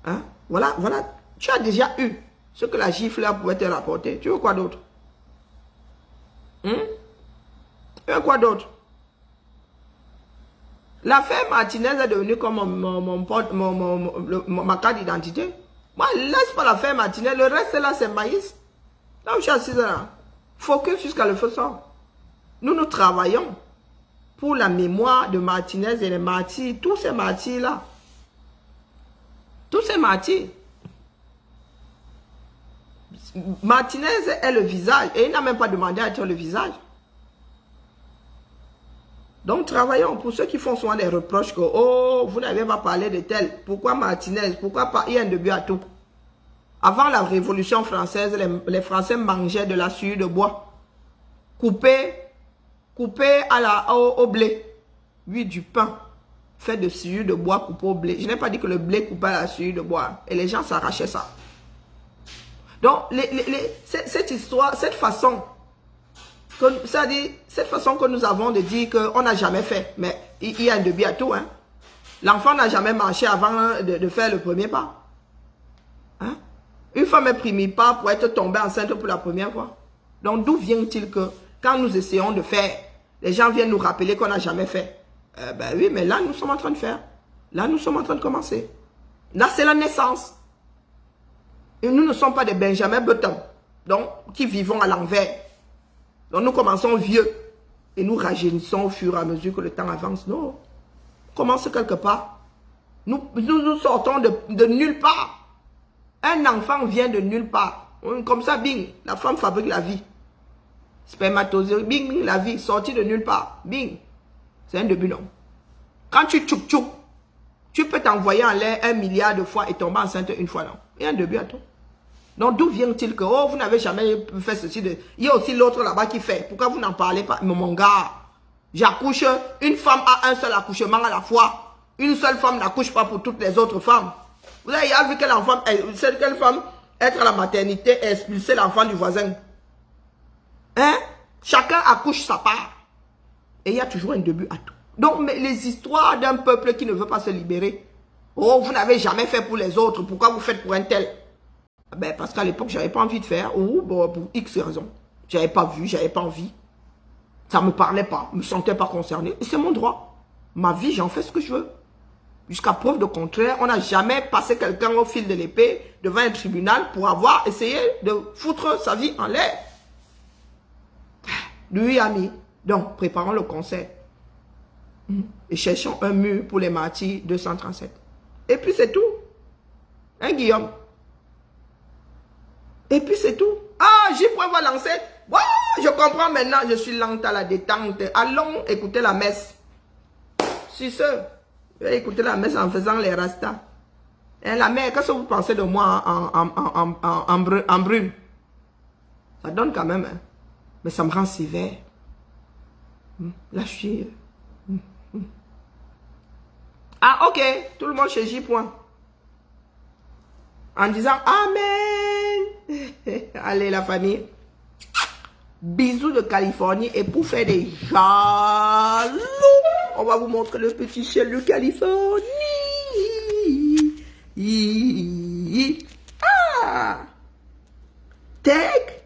Speaker 1: Hein? Voilà. Tu as déjà eu ce que la gifle là pouvait te rapporter. Tu veux quoi d'autre? Tu veux quoi d'autre? L'affaire Martinez est devenue comme ma carte d'identité. Moi, laisse pas l'affaire Martinez. Le reste là, c'est maïs. Là où je suis assise là. Focus jusqu'à le feu sort. Nous travaillons pour la mémoire de Martinez et les martyrs. Tous ces martyrs là. Tous ces martyrs. Martinez est le visage. Et il n'a même pas demandé à être le visage. Donc, travaillons. Pour ceux qui font souvent des reproches que, oh, vous n'avez pas parlé de tel. Pourquoi Martinez? Pourquoi pas? Il y a un début à tout. Avant la Révolution française, les Français mangeaient de la suie de bois. Coupée au blé. Oui, du pain. Fait de suie de bois coupé au blé. Je n'ai pas dit que le blé coupait à la suie de bois. Et les gens s'arrachaient ça. Donc, cette histoire, cette façon que nous avons de dire qu'on n'a jamais fait, mais il y a un début à tout. Hein? L'enfant n'a jamais marché avant de faire le premier pas. Hein? Une femme est primipare pour être tombée enceinte pour la première fois. Donc, d'où vient-il que quand nous essayons de faire, les gens viennent nous rappeler qu'on n'a jamais fait? Ben oui, mais là, nous sommes en train de faire. Là, nous sommes en train de commencer. Là, c'est la naissance. Et nous ne sommes pas des Benjamin Button, donc, qui vivons à l'envers. Donc, nous commençons vieux et nous rajeunissons au fur et à mesure que le temps avance. Non. On commence quelque part. Nous sortons de nulle part. Un enfant vient de nulle part. Comme ça, bing, la femme fabrique la vie. Spermatozoïde, bing, bing, la vie, sortie de nulle part. Bing. C'est un début, non. Quand tu tchouk, tu peux t'envoyer en l'air 1 milliard de fois et tomber enceinte une fois, non. Il y a un début à tout. Donc, d'où vient-il que, oh, vous n'avez jamais fait ceci? Il y a aussi l'autre là-bas qui fait. Pourquoi vous n'en parlez pas? Mais mon gars, j'accouche, une femme a un seul accouchement à la fois. Une seule femme n'accouche pas pour toutes les autres femmes. Vous avez vu quelle femme être à la maternité et expulser l'enfant du voisin? Hein? Chacun accouche sa part. Et il y a toujours un début à tout. Donc, mais les histoires d'un peuple qui ne veut pas se libérer. Oh, vous n'avez jamais fait pour les autres. Pourquoi vous faites pour un tel? Ben, parce qu'à l'époque, je n'avais pas envie de faire. Ou bon, pour X raisons. Je n'avais pas vu, je n'avais pas envie. Ça ne me parlait pas, je ne me sentais pas concerné. Et c'est mon droit. Ma vie, j'en fais ce que je veux. Jusqu'à preuve de contraire, on n'a jamais passé quelqu'un au fil de l'épée devant un tribunal pour avoir essayé de foutre sa vie en l'air. Lui, ami. Donc, préparons le concert. Et cherchons un mur pour les martyrs 237. Et puis c'est tout. Hein, Guillaume? Et puis c'est tout. Ah, J-Point va lancer. Wow, je comprends maintenant, je suis lente à la détente. Allons écouter la messe. Si ce, je vais écouter la messe en faisant les rastas. Hein, la mère, qu'est-ce que vous pensez de moi en brume? Ça donne quand même, hein. Mais ça me rend sévère. Là, je suis... Ah, ok. Tout le monde chez J-Point. En disant Amen. Allez, la famille. Bisous de Californie. Et pour faire des jaloux, on va vous montrer le petit ciel de Californie. Ah. Take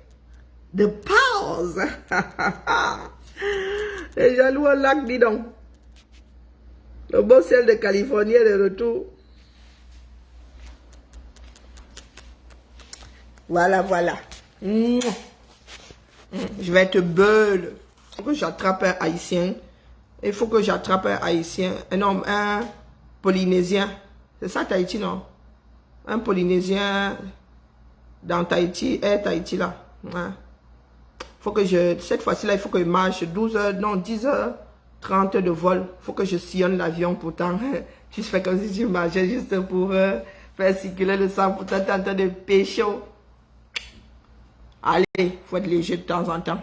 Speaker 1: the pause. Les jaloux au lac, dis donc. Le beau ciel de Californie est de retour. Voilà, voilà. Je vais te beurre. Il faut que j'attrape un Haïtien. Il faut que j'attrape un Haïtien. Non, un Polynésien. C'est ça Tahiti, non? Un Polynésien dans Tahiti, Tahiti là. Faut que cette fois-ci là, il faut que je marche 12 heures, non, 10 heures 30 de vol. Il faut que je sillonne l'avion pourtant. Je fais comme si je marchais juste pour faire circuler le sang. Pourtant, tu es en train de pécho. Allez, il faut être léger de temps en temps.